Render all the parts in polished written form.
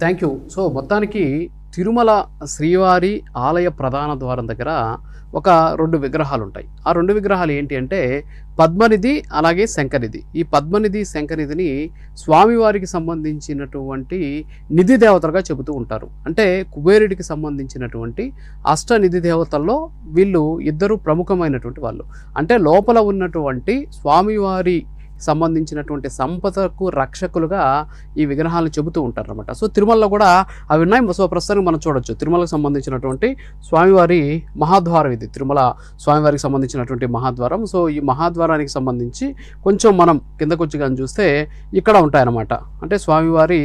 Thank you. So మొత్తానికి తిరుమల శ్రీవారి ఆలయ ప్రధాన ద్వారం దగ్గర ఒక 2 విగ్రహాలు ఉంటాయి. ఆ 2 విగ్రహాలు ఏంటి అంటే పద్మనిధి అలాగే శంఖనిధి. ఈ పద్మనిధి శంఖనిధిని స్వామివారికి సంబంధించినటువంటి నిధి దేవతలుగా చెబుతూ ఉంటారు. అంటే కుబేరుడికి సంబంధించినటువంటి అష్టనిధి దేవతల్లో వీళ్ళు ఇద్దరు ప్రముఖమైనటువంటి వాళ్ళు. అంటే లోపల ఉన్నటువంటి స్వామివారి సంబంధించినటువంటి సంపదకు రక్షకులుగా ఈ విగ్రహాలను చెబుతూ ఉంటారన్నమాట. సో తిరుమలలో కూడా అవి ఉన్నాయి. సో ప్రస్తుతానికి మనం చూడొచ్చు తిరుమలకు సంబంధించినటువంటి స్వామివారి మహాద్వారం ఇది. తిరుమల స్వామివారికి సంబంధించినటువంటి మహాద్వారం. సో ఈ మహాద్వారానికి సంబంధించి కొంచెం మనం కిందకు వచ్చి కానీ చూస్తే ఇక్కడ ఉంటాయన్నమాట. అంటే స్వామివారి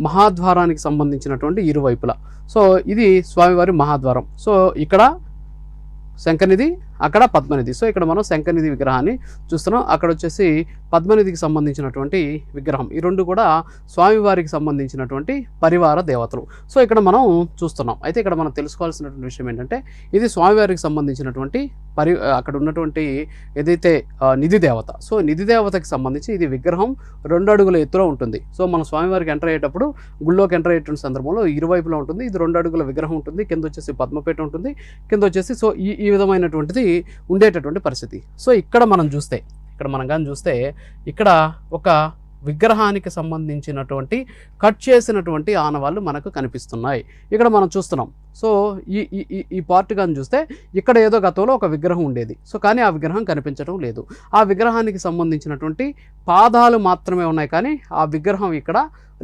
మహాద్వారానికి సంబంధించినటువంటి ఇరువైపులా. సో ఇది స్వామివారి మహాద్వారం. సో ఇక్కడ శంఖనిధి, అక్కడ పద్మనిధి. సో ఇక్కడ మనం శంఖనిధి విగ్రహాన్ని చూస్తున్నాం. అక్కడ వచ్చేసి పద్మనిధికి సంబంధించినటువంటి విగ్రహం. ఈ 2 కూడా స్వామివారికి సంబంధించినటువంటి పరివార దేవతలు. సో ఇక్కడ మనం చూస్తున్నాం. అయితే ఇక్కడ మనం తెలుసుకోవాల్సినటువంటి విషయం ఏంటంటే ఇది స్వామివారికి సంబంధించినటువంటి అక్కడ ఉన్నటువంటి ఏదైతే నిధి దేవత. సో నిధి దేవతకి సంబంధించి ఇది విగ్రహం 2 అడుగుల ఎత్తులో ఉంటుంది. సో మన స్వామివారికి ఎంటర్ అయ్యేటప్పుడు గుళ్ళోకి ఎంటర్ అయ్యేటువంటి సందర్భంలో ఇరువైపులా ఉంటుంది. ఇది 2 అడుగుల విగ్రహం ఉంటుంది. కింద వచ్చేసి పద్మపేట ఉంటుంది. కింద వచ్చేసి సో ఈ విధమైనటువంటిది ఉండేటటువంటి పరిస్థితి. సో ఇక్కడ మనం కానీ చూస్తే ఇక్కడ ఒక విగ్రహానికి సంబంధించినటువంటి కట్ చేసినటువంటి ఆనవాళ్ళు మనకు కనిపిస్తున్నాయి. ఇక్కడ మనం చూస్తున్నాం. సో ఈ పార్ట్ కానీ చూస్తే ఇక్కడ ఏదో గతంలో ఒక విగ్రహం ఉండేది. సో కానీ ఆ విగ్రహం కనిపించడం లేదు. ఆ విగ్రహానికి సంబంధించినటువంటి పాదాలు మాత్రమే ఉన్నాయి, కానీ ఆ విగ్రహం ఇక్కడ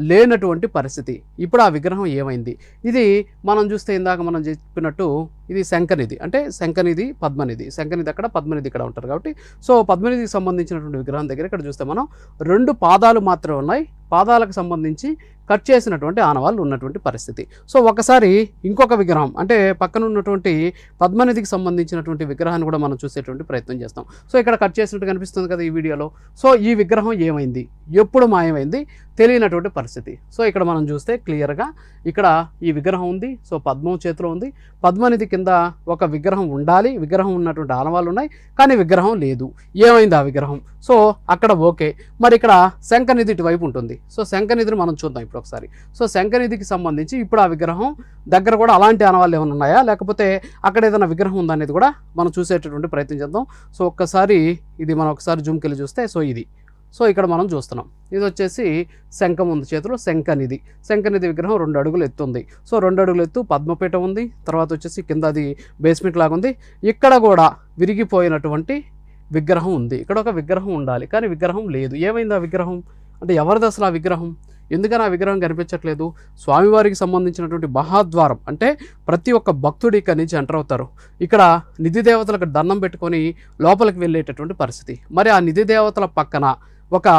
లేనటువంటి పరిస్థితి. ఇప్పుడు ఆ విగ్రహం ఏమైంది? ఇది మనం చూస్తే ఇందాక మనం చెప్పినట్టు ఇది శంఖనిధి. అంటే శంఖనిధి పద్మనిధి, శంఖనిధి అక్కడ పద్మనిధి ఇక్కడ ఉంటారు కాబట్టి సో పద్మనిధికి సంబంధించినటువంటి విగ్రహం దగ్గర ఇక్కడ చూస్తే మనం 2 పాదాలు మాత్రమే ఉన్నాయి. పాదాలకు సంబంధించి కట్ చేసినటువంటి ఆనవాళ్ళు ఉన్నటువంటి పరిస్థితి. సో ఒకసారి ఇంకొక విగ్రహం అంటే పక్కన ఉన్నటువంటి పద్మనిధికి సంబంధించినటువంటి విగ్రహాన్ని కూడా మనం చూసేటువంటి ప్రయత్నం చేస్తాం. సో ఇక్కడ కట్ చేసినట్టు కనిపిస్తుంది కదా ఈ వీడియోలో. సో ఈ విగ్రహం ఏమైంది, ఎప్పుడు మాయమైంది తెలియనటువంటి పరిస్థితి. సో ఇక్కడ మనం చూస్తే క్లియర్గా ఇక్కడ ఈ విగ్రహం ఉంది. సో పద్మం చేతిలో ఉంది. పద్మనిధి కింద ఒక విగ్రహం ఉండాలి. విగ్రహం ఉన్నటువంటి ఆనవాళ్ళు ఉన్నాయి, కానీ విగ్రహం లేదు. ఏమైంది ఆ విగ్రహం? సో అక్కడ ఓకే. మరి ఇక్కడ శంఖనిధి ఇటువైపు ఉంటుంది. సో శంఖనిధిని మనం చూద్దాం ఇప్పుడు ఒకసారి. సో శంఖనిధికి సంబంధించి ఇప్పుడు ఆ విగ్రహం దగ్గర కూడా అలాంటి ఆనవాళ్ళు ఏమైనా ఉన్నాయా, లేకపోతే అక్కడ ఏదైనా విగ్రహం ఉందా అనేది కూడా మనం చూసేటటువంటి ప్రయత్నం చేద్దాం. సో ఒక్కసారి ఇది మనం ఒకసారి జూమ్కి వెళ్ళి చూస్తే సో ఇది. సో ఇక్కడ మనం చూస్తున్నాం. ఇది వచ్చేసి శంఖం ఉంది చేతిలో, శంఖనిధి విగ్రహం 2 అడుగులు ఎత్తు ఉంది. సో 2 అడుగులు ఎత్తు, పద్మపీఠం ఉంది. తర్వాత వచ్చేసి కింద అది బేస్మెంట్ లాగా ఉంది. ఇక్కడ కూడా విరిగిపోయినటువంటి విగ్రహం ఉంది. ఇక్కడ ఒక విగ్రహం ఉండాలి, కానీ విగ్రహం లేదు. ఏమైంది ఆ విగ్రహం? అంటే ఎవరిది అసలు ఆ విగ్రహం? ఎందుకని ఆ విగ్రహం కనిపించట్లేదు? స్వామివారికి సంబంధించినటువంటి మహాద్వారం అంటే ప్రతి ఒక్క భక్తుడు ఇక్కడి నుంచి ఎంటర్ అవుతారు. ఇక్కడ నిధి దేవతలకు దండం పెట్టుకొని లోపలికి వెళ్ళేటటువంటి పరిస్థితి. మరి ఆ నిధి దేవతల పక్కన ఒక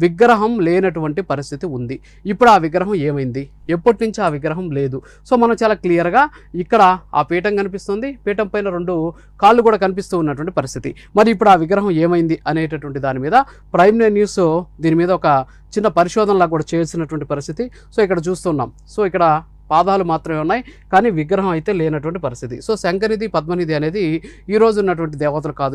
విగ్రహం లేనటువంటి పరిస్థితి ఉంది. ఇప్పుడు ఆ విగ్రహం ఏమైంది? ఎప్పటి నుంచి ఆ విగ్రహం లేదు? సో మనం చాలా క్లియర్గా ఇక్కడ ఆ పీఠం కనిపిస్తుంది. పీఠం పైన 2 కాళ్ళు కూడా కనిపిస్తూ ఉన్నటువంటి పరిస్థితి. మరి ఇప్పుడు ఆ విగ్రహం ఏమైంది అనేటటువంటి దాని మీద ప్రైమ్ న్యూస్ దీని మీద ఒక చిన్న పరిశోధనలా కూడా చేయాల్సినటువంటి పరిస్థితి. సో ఇక్కడ చూస్తున్నాం. సో ఇక్కడ పాదాలు మాత్రమే ఉన్నాయి, కానీ విగ్రహం అయితే లేనటువంటి పరిస్థితి. సో శంఖనిధి పద్మనిధి అనేది ఈ రోజు ఉన్నటువంటి దేవతలు కాదు.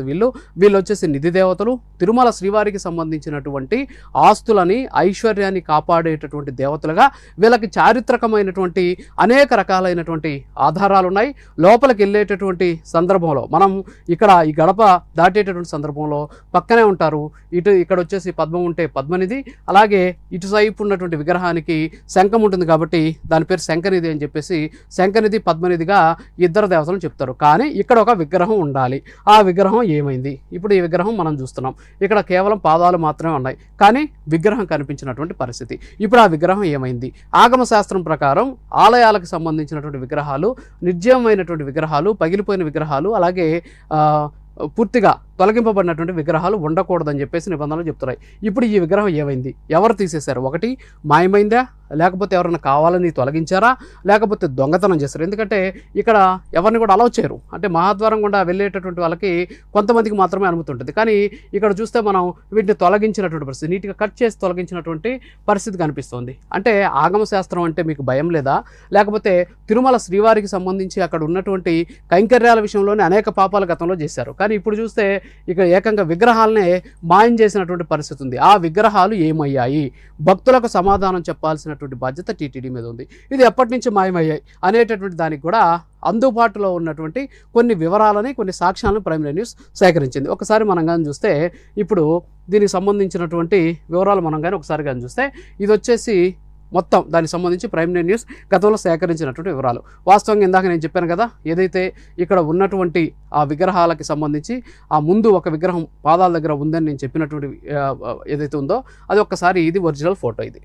వీళ్ళు వచ్చేసి నిధి దేవతలు. తిరుమల శ్రీవారికి సంబంధించినటువంటి ఆస్తులని ఐశ్వర్యాన్ని కాపాడేటటువంటి దేవతలుగా వీళ్ళకి చారిత్రకమైనటువంటి అనేక రకాలైనటువంటి ఆధారాలు ఉన్నాయి. లోపలికి వెళ్ళేటటువంటి సందర్భంలో మనం ఇక్కడ ఈ గడప దాటేటటువంటి సందర్భంలో పక్కనే ఉంటారు. ఇక్కడ వచ్చేసి పద్మం ఉంటే పద్మనిధి, అలాగే ఇటు వైపు ఉన్నటువంటి విగ్రహానికి శంఖం ఉంటుంది కాబట్టి దాని పేరు శంఖనిధి అని చెప్పేసి శంఖనిధి పద్మనిధిగా ఇద్దరు దేవతలను చెప్తారు. కానీ ఇక్కడ ఒక విగ్రహం ఉండాలి. ఆ విగ్రహం ఏమైంది? ఇప్పుడు ఈ విగ్రహం మనం చూస్తున్నాం. ఇక్కడ కేవలం పాదాలు మాత్రమే ఉన్నాయి, కానీ విగ్రహం కనిపించినటువంటి పరిస్థితి. ఇప్పుడు ఆ విగ్రహం ఏమైంది? ఆగమ శాస్త్రం ప్రకారం ఆలయాలకు సంబంధించినటువంటి విగ్రహాలు, నిర్జీవమైనటువంటి విగ్రహాలు, పగిలిపోయిన విగ్రహాలు, అలాగే పూర్తిగా తొలగింపబడినటువంటి విగ్రహాలు ఉండకూడదని చెప్పేసి నిబంధనలు చెప్తున్నాయి. ఇప్పుడు ఈ విగ్రహం ఏమైంది? ఎవరు తీసేశారు? ఒకటి మాయమైందా, లేకపోతే ఎవరైనా కావాలని తొలగించారా, లేకపోతే దొంగతనం చేశారు? ఎందుకంటే ఇక్కడ ఎవరిని కూడా అలౌ చేయరు. అంటే మహాద్వారం గుండా వెళ్ళేటటువంటి వాళ్ళకి కొంతమందికి మాత్రమే అనుమతి ఉంటుంది. కానీ ఇక్కడ చూస్తే మనం వీటిని తొలగించినటువంటి పరిస్థితి, నీట్గా కట్ చేసి తొలగించినటువంటి పరిస్థితి కనిపిస్తుంది. అంటే ఆగమ శాస్త్రం అంటే మీకు భయం లేదా, లేకపోతే తిరుమల శ్రీవారికి సంబంధించి అక్కడ ఉన్నటువంటి కైంకర్యాల విషయంలోనే అనేక పాపాలు గతంలో చేశారు. కానీ ఇప్పుడు చూస్తే ఇక ఏకంగా విగ్రహాలనే మాయం చేసినటువంటి పరిస్థితి ఉంది. ఆ విగ్రహాలు ఏమయ్యాయి, భక్తులకు సమాధానం చెప్పాల్సినటువంటి బాధ్యత టీటీడీ మీద ఉంది. ఇది ఎప్పటి నుంచి మాయమయ్యాయి అనేటటువంటి దానికి కూడా అందుబాటులో ఉన్నటువంటి కొన్ని వివరాలని, కొన్ని సాక్ష్యాలను ప్రైమ్ న్యూస్ సేకరించింది. ఒకసారి మనం కానీ చూస్తే, ఇప్పుడు దీనికి సంబంధించినటువంటి వివరాలు మనం కానీ ఒకసారి కానీ చూస్తే, ఇది వచ్చేసి మొత్తం దానికి సంబంధించి ప్రైమ్ న్యూస్ గతంలో సేకరించినటువంటి వివరాలు. వాస్తవంగా ఇందాక నేను చెప్పాను కదా, ఏదైతే ఇక్కడ ఉన్నటువంటి ఆ విగ్రహాలకి సంబంధించి ఆ ముందు ఒక విగ్రహం పాదాల దగ్గర ఉందని నేను చెప్పినటువంటి ఏదైతే ఉందో అది ఒక్కసారి, ఇది ఒరిజినల్ ఫోటో. ఇది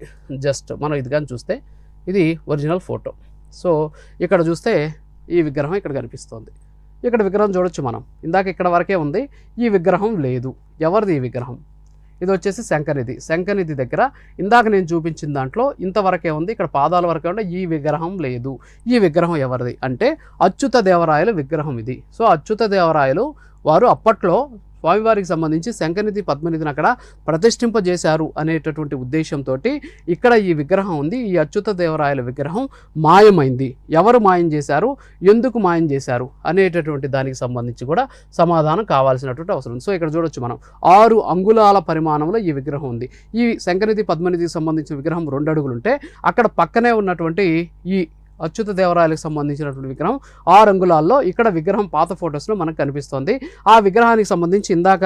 జస్ట్ మనం ఇది కానీ చూస్తే ఇది ఒరిజినల్ ఫోటో. సో ఇక్కడ చూస్తే ఈ విగ్రహం ఇక్కడ కనిపిస్తోంది. ఇక్కడ విగ్రహం చూడొచ్చు మనం. ఇందాక ఇక్కడ వరకే ఉంది, ఈ విగ్రహం లేదు. ఎవరిది ఈ విగ్రహం? ఇది వచ్చేసి శంకనిధి. శంకనిధి దగ్గర ఇందాక నేను చూపించిన దాంట్లో ఇంతవరకే ఉంది, ఇక్కడ పాదాల వరకే ఉండే. ఈ విగ్రహం లేదు. ఈ విగ్రహం ఎవరిది అంటే అచ్యుత దేవరాయల విగ్రహం ఇది. సో అచ్యుత దేవరాయలు వారు అప్పట్లో స్వామివారికి సంబంధించి శంకనిధి పద్మనిధిని అక్కడ ప్రతిష్ఠింపజేశారు అనేటటువంటి ఉద్దేశంతో ఇక్కడ ఈ విగ్రహం ఉంది. ఈ అచ్యుత దేవరాయల విగ్రహం మాయమైంది. ఎవరు మాయం చేశారు, ఎందుకు మాయం చేశారు అనేటటువంటి దానికి సంబంధించి కూడా సమాధానం కావాల్సినటువంటి అవసరం. సో ఇక్కడ చూడొచ్చు మనం 6 అంగుళాల పరిమాణంలో ఈ విగ్రహం ఉంది. ఈ శంకనిధి పద్మనిధికి సంబంధించిన విగ్రహం 2 అడుగులు ఉంటే, అక్కడ పక్కనే ఉన్నటువంటి ఈ అచ్యుత దేవరాయలకు సంబంధించినటువంటి విగ్రహం 6 అంగుళాల్లో ఇక్కడ విగ్రహం పాత ఫొటోస్లో మనకు కనిపిస్తోంది. ఆ విగ్రహానికి సంబంధించి ఇందాక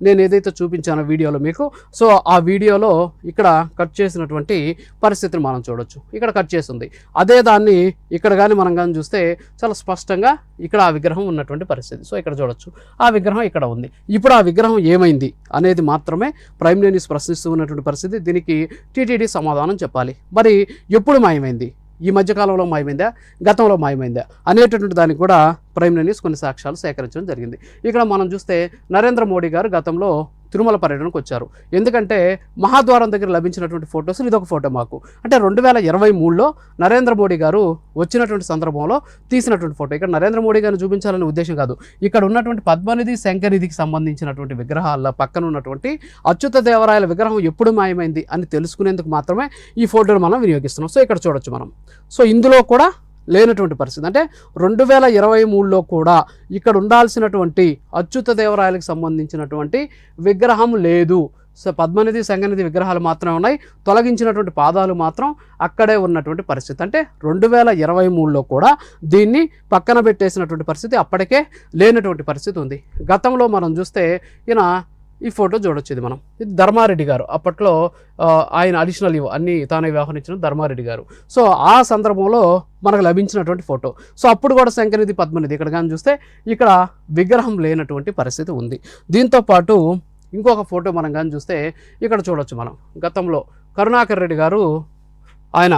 నేను ఏదైతే చూపించానో వీడియోలో మీకు, సో ఆ వీడియోలో ఇక్కడ కట్ చేసినటువంటి పరిస్థితిని మనం చూడొచ్చు. ఇక్కడ కట్ చేస్తుంది. అదే దాన్ని ఇక్కడ కానీ మనం కానీ చూస్తే చాలా స్పష్టంగా ఇక్కడ ఆ విగ్రహం ఉన్నటువంటి పరిస్థితి. సో ఇక్కడ చూడొచ్చు, ఆ విగ్రహం ఇక్కడ ఉంది. ఇప్పుడు ఆ విగ్రహం ఏమైంది అనేది మాత్రమే ప్రైమ్ న్యూస్ ప్రశ్నిస్తూ ఉన్నటువంటి పరిస్థితి. దీనికి టీటీడీ సమాధానం చెప్పాలి. మరి ఎప్పుడు మాయమైంది, ఈ మధ్యకాలంలో మాయమైందా, గతంలో మాయమైందా అనేటటువంటి దానికి కూడా ప్రైమ్ న్యూస్ కొన్ని సాక్ష్యాలు సేకరించడం జరిగింది. ఇక్కడ మనం చూస్తే నరేంద్ర మోడీ గారు గతంలో తిరుమల పర్యటనకు వచ్చారు. ఎందుకంటే మహాద్వారం దగ్గర లభించినటువంటి ఫొటోస్, ఇదొక ఫోటో మాకు అంటే 2023లో నరేంద్ర మోడీ గారు వచ్చినటువంటి సందర్భంలో తీసినటువంటి ఫోటో. ఇక్కడ నరేంద్ర మోడీ గారిని చూపించాలనే ఉద్దేశం కాదు, ఇక్కడ ఉన్నటువంటి పద్మనిధి శంకనిధికి సంబంధించినటువంటి విగ్రహాల పక్కన ఉన్నటువంటి అచ్యుత దేవరాయల విగ్రహం ఎప్పుడు మాయమైంది అని తెలుసుకునేందుకు మాత్రమే ఈ ఫోటోను మనం వినియోగిస్తున్నాం. సో ఇక్కడ చూడొచ్చు మనం. సో ఇందులో కూడా లేనటువంటి పరిస్థితి అంటే 2023లో కూడా ఇక్కడ ఉండాల్సినటువంటి అచ్యుత దేవరాయలకు సంబంధించినటువంటి విగ్రహం లేదు. సో పద్మనిధి శంకనిధి విగ్రహాలు మాత్రమే ఉన్నాయి, తొలగించినటువంటి పాదాలు మాత్రం అక్కడే ఉన్నటువంటి పరిస్థితి. అంటే 2023లో కూడా దీన్ని పక్కన పెట్టేసినటువంటి పరిస్థితి, అప్పటికే లేనటువంటి పరిస్థితి ఉంది. గతంలో మనం చూస్తే ఈ ఫోటో చూడొచ్చు. ఇది మనం, ఇది ధర్మారెడ్డి గారు, అప్పట్లో ఆయన అడిషనల్ అన్ని తానే వ్యవహరించిన ధర్మారెడ్డి గారు. సో ఆ సందర్భంలో మనకు లభించినటువంటి ఫోటో. సో అప్పుడు కూడా శంకనిధి పద్మనిధి ఇక్కడ కానీ చూస్తే ఇక్కడ విగ్రహం లేనటువంటి పరిస్థితి ఉంది. దీంతోపాటు ఇంకొక ఫోటో మనం కానీ చూస్తే ఇక్కడ చూడొచ్చు మనం. గతంలో కరుణాకర్ రెడ్డి గారు ఆయన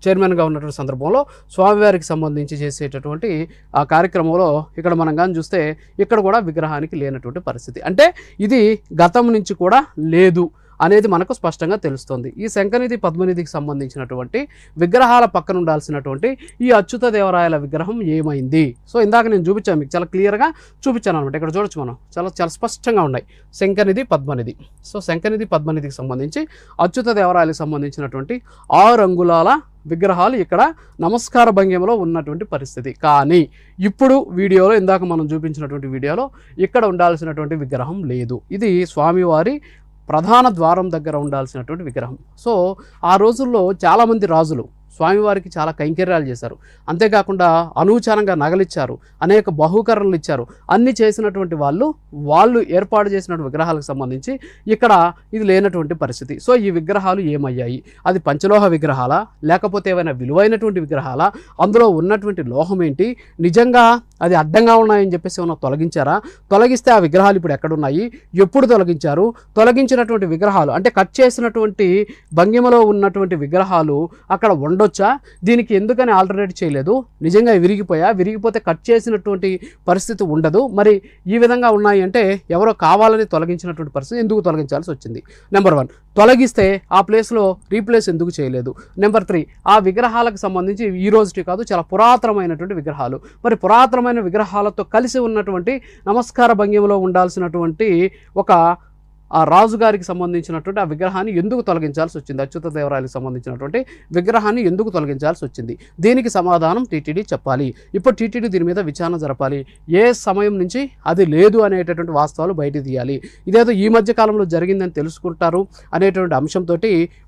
చైర్మన్గా ఉన్నటువంటి సందర్భంలో స్వామివారికి సంబంధించి చేసేటటువంటి ఆ కార్యక్రమంలో ఇక్కడ మనం కానీ చూస్తే ఇక్కడ కూడా విగ్రహానికి లేనటువంటి పరిస్థితి. అంటే ఇది గతం నుంచి కూడా లేదు అనేది మనకు స్పష్టంగా తెలుస్తుంది. ఈ శంకనిధి పద్మనిధికి సంబంధించినటువంటి విగ్రహాల పక్కన ఉండాల్సినటువంటి ఈ అచ్యుత దేవరాయల విగ్రహం ఏమైంది? సో ఇందాక నేను చూపించాను, మీకు చాలా క్లియర్గా చూపించాను అనమాట. ఇక్కడ చూడొచ్చు మనం, చాలా స్పష్టంగా ఉన్నాయి శంకనిధి పద్మనిధి. సో శంకనిధి పద్మనిధికి సంబంధించి అచ్యుత దేవరాయలకు సంబంధించినటువంటి 6 అంగుళాల విగ్రహాలు ఇక్కడ నమస్కార భంగిమలో ఉన్నటువంటి పరిస్థితి. కానీ ఇప్పుడు వీడియోలో, ఇందాక మనం చూపించినటువంటి వీడియోలో ఇక్కడ ఉండాల్సినటువంటి విగ్రహం లేదు. ఇది స్వామివారి ప్రధాన ద్వారం దగ్గర ఉండాల్సినటువంటి విగ్రహం. సో ఆ రోజుల్లో చాలామంది రాజులు స్వామివారికి చాలా కైంకర్యాలు చేశారు. అంతేకాకుండా అనూచారంగా నగలిచ్చారు, అనేక బహుకరణలు ఇచ్చారు. అన్ని చేసినటువంటి వాళ్ళు ఏర్పాటు చేసినటువంటి విగ్రహాలకు సంబంధించి ఇక్కడ ఇది లేనటువంటి పరిస్థితి. సో ఈ విగ్రహాలు ఏమయ్యాయి? అది పంచలోహ విగ్రహాలా, లేకపోతే ఏమైనా విలువైనటువంటి విగ్రహాలా? అందులో ఉన్నటువంటి లోహం ఏంటి? నిజంగా అది అడ్డంగా ఉన్నాయని చెప్పేసి ఏమైనా తొలగించారా? తొలగిస్తే ఆ విగ్రహాలు ఇప్పుడు ఎక్కడున్నాయి? ఎప్పుడు తొలగించారు? తొలగించినటువంటి విగ్రహాలు అంటే కట్ చేసినటువంటి భంగిమలో ఉన్నటువంటి విగ్రహాలు అక్కడ ఉండొచ్చా? దీనికి ఎందుకని ఆల్టర్నేట్ చేయలేదు? నిజంగా విరిగిపోతే కట్ చేసినటువంటి పరిస్థితి ఉండదు. మరి ఈ విధంగా ఉన్నాయి అంటే ఎవరో కావాలని తొలగించినటువంటి పరిస్థితి. ఎందుకు తొలగించాల్సి వచ్చింది? నెంబర్ 1, తొలగిస్తే ఆ ప్లేస్లో రీప్లేస్ ఎందుకు చేయలేదు? నెంబర్ 3, ఆ విగ్రహాలకు సంబంధించి ఈ రోజుకి కాదు, చాలా పురాతనమైనటువంటి విగ్రహాలు. మరి పురాతనమైన విగ్రహాలతో కలిసి ఉన్నటువంటి నమస్కార భంగిమలో ఉండాల్సినటువంటి ఒక ఆ రాజుగారికి సంబంధించినటువంటి ఆ విగ్రహాన్ని ఎందుకు తొలగించాల్సి వచ్చింది, అచ్యుతదేవరాయలకు సంబంధించినటువంటి విగ్రహాన్ని ఎందుకు తొలగించాల్సి వచ్చింది, దీనికి సమాధానం టీటీడీ చెప్పాలి. ఇప్పుడు టీటీడీ దీని మీద విచారణ జరపాలి. ఏ సమయం నుంచి అది లేదు అనేటటువంటి వాస్తవాలు బయట తీయాలి. ఇదేదో ఈ మధ్య కాలంలో జరిగిందని తెలుసుకుంటారు అనేటువంటి అంశంతో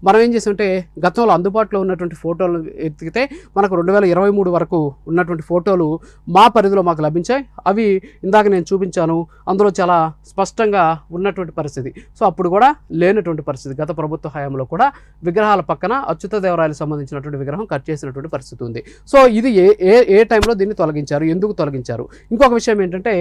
మనం ఏం చేసామంటే గతంలో అందుబాటులో ఉన్నటువంటి ఫోటోలు ఎత్తికితే మనకు 2023 వరకు ఉన్నటువంటి ఫోటోలు మా పరిధిలో మాకు లభించాయి. అవి ఇందాక నేను చూపించాను. అందులో చాలా స్పష్టంగా ఉన్నటువంటి పరిస్థితి. సో అప్పుడు కూడా లేనటువంటి పరిస్థితి. గత ప్రభుత్వ హయాంలో కూడా విగ్రహాల పక్కన అచ్యుతదేవరాయలకు సంబంధించినటువంటి విగ్రహం కట్ చేసినటువంటి పరిస్థితి ఉంది. సో ఇది ఏ టైంలో దీన్ని తొలగించారు, ఎందుకు తొలగించారు. ఇంకొక విషయం ఏంటంటే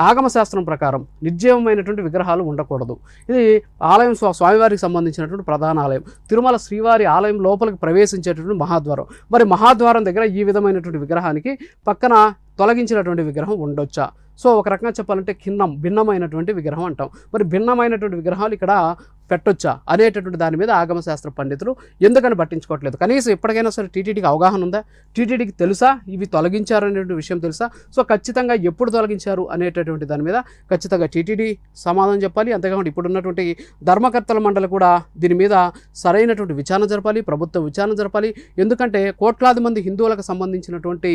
ఆగమ శాస్త్రం ప్రకారం నిర్జీవమైనటువంటి విగ్రహాలు ఉండకూడదు. ఇది ఆలయం స్వామివారికి సంబంధించినటువంటి ప్రధాన ఆలయం. తిరుమల శ్రీవారి ఆలయం లోపలికి ప్రవేశించేటటువంటి మహాద్వారం. మరి మహాద్వారం దగ్గర ఈ విధమైనటువంటి విగ్రహానికి పక్కన తొలగించినటువంటి విగ్రహం ఉండొచ్చా? సో ఒక రకంగా చెప్పాలంటే భిన్నమైనటువంటి విగ్రహం అంటాం. మరి భిన్నమైనటువంటి విగ్రహాలు ఇక్కడ పెట్టొచ్చా అనేటటువంటి దాని మీద ఆగమశాస్త్ర పండితులు ఎందుకని పట్టించుకోవట్లేదు. కనీసం ఎప్పటికైనా సరే టీటీడీకి అవగాహన ఉందా, టీటీడీకి తెలుసా ఇవి తొలగించారు అనేటువంటి విషయం తెలుసా? సో ఖచ్చితంగా ఎప్పుడు తొలగించారు అనేటటువంటి దాని మీద ఖచ్చితంగా టీటీడీ సమాధానం చెప్పాలి. అంతేకాకుండా ఇప్పుడు ఉన్నటువంటి ధర్మకర్తల మండలి కూడా దీని మీద సరైనటువంటి విచారణ జరపాలి, ప్రభుత్వం విచారణ జరపాలి. ఎందుకంటే కోట్లాది మంది హిందువులకు సంబంధించినటువంటి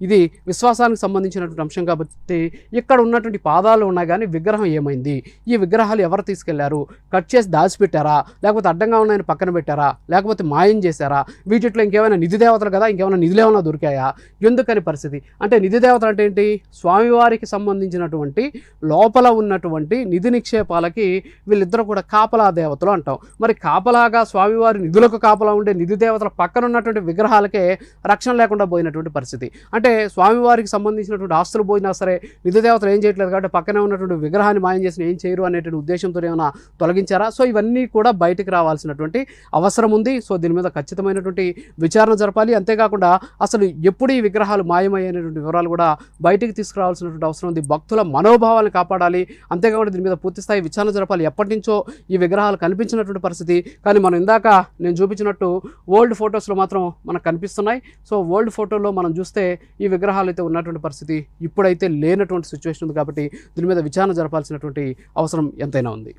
ఇది విశ్వాసానికి సంబంధించినటువంటి అంశం కాబట్టి ఇక్కడ ఉన్నటువంటి పాదాలు ఉన్నాయి కానీ విగ్రహం ఏమైంది, ఈ విగ్రహాలు ఎవరు తీసుకెళ్లారు, కట్ చేసి దాచిపెట్టారా, లేకపోతే అడ్డంగా ఉన్నాయని పక్కన పెట్టారా, లేకపోతే మాయం చేశారా, వీటిలో ఇంకేమైనా నిధి దేవతలు కదా, ఇంకేమైనా నిధులు ఏమైనా దొరికాయా, ఎందుకని పరిస్థితి. అంటే నిధి దేవతలు అంటే ఏంటి, స్వామివారికి సంబంధించినటువంటి లోపల ఉన్నటువంటి నిధి నిక్షేపాలకి వీళ్ళిద్దరూ కూడా కాపలా దేవతలు అంటాం. మరి కాపలాగా స్వామివారి నిధులకు కాపలా ఉండే నిధి దేవతల పక్కన ఉన్నటువంటి విగ్రహాలకే రక్షణ లేకుండా పోయినటువంటి పరిస్థితి. అంటే స్వామివారికి సంబంధించినటువంటి ఆస్తులు పోయినా సరే నిధి దేవతలు ఏం చేయట్లేదు కాబట్టి పక్కనే ఉన్నటువంటి విగ్రహాన్ని మాయం చేసిన ఏం చేయరు అనేటువంటి ఉద్దేశంతో ఏమైనా తొలగించారా? సో ఇవన్నీ కూడా బయటకు రావాల్సినటువంటి అవసరం ఉంది. సో దీని మీద ఖచ్చితమైనటువంటి విచారణ జరపాలి. అంతేకాకుండా అసలు ఎప్పుడు ఈ విగ్రహాలు మాయమయ్యేటువంటి వివరాలు కూడా బయటికి తీసుకురావాల్సినటువంటి అవసరం ఉంది. భక్తుల మనోభావాలను కాపాడాలి. అంతేకాకుండా దీని మీద పూర్తిస్థాయి విచారణ జరపాలి. ఎప్పటి నుంచో ఈ విగ్రహాలు కనిపించినటువంటి పరిస్థితి, కానీ మనం ఇందాక నేను చూపించినట్టు ఓల్డ్ ఫొటోస్లో మాత్రం మనకు కనిపిస్తున్నాయి. సో ఓల్డ్ ఫోటోలో మనం చూస్తే ఈ విగ్రహాలు అయితే ఉన్నటువంటి పరిస్థితి ఇప్పుడైతే లేనటువంటి సిచ్యువేషన్ ఉంది. కాబట్టి దీని మీద విచారణ జరపాల్సినటువంటి అవసరం ఎంతైనా ఉంది.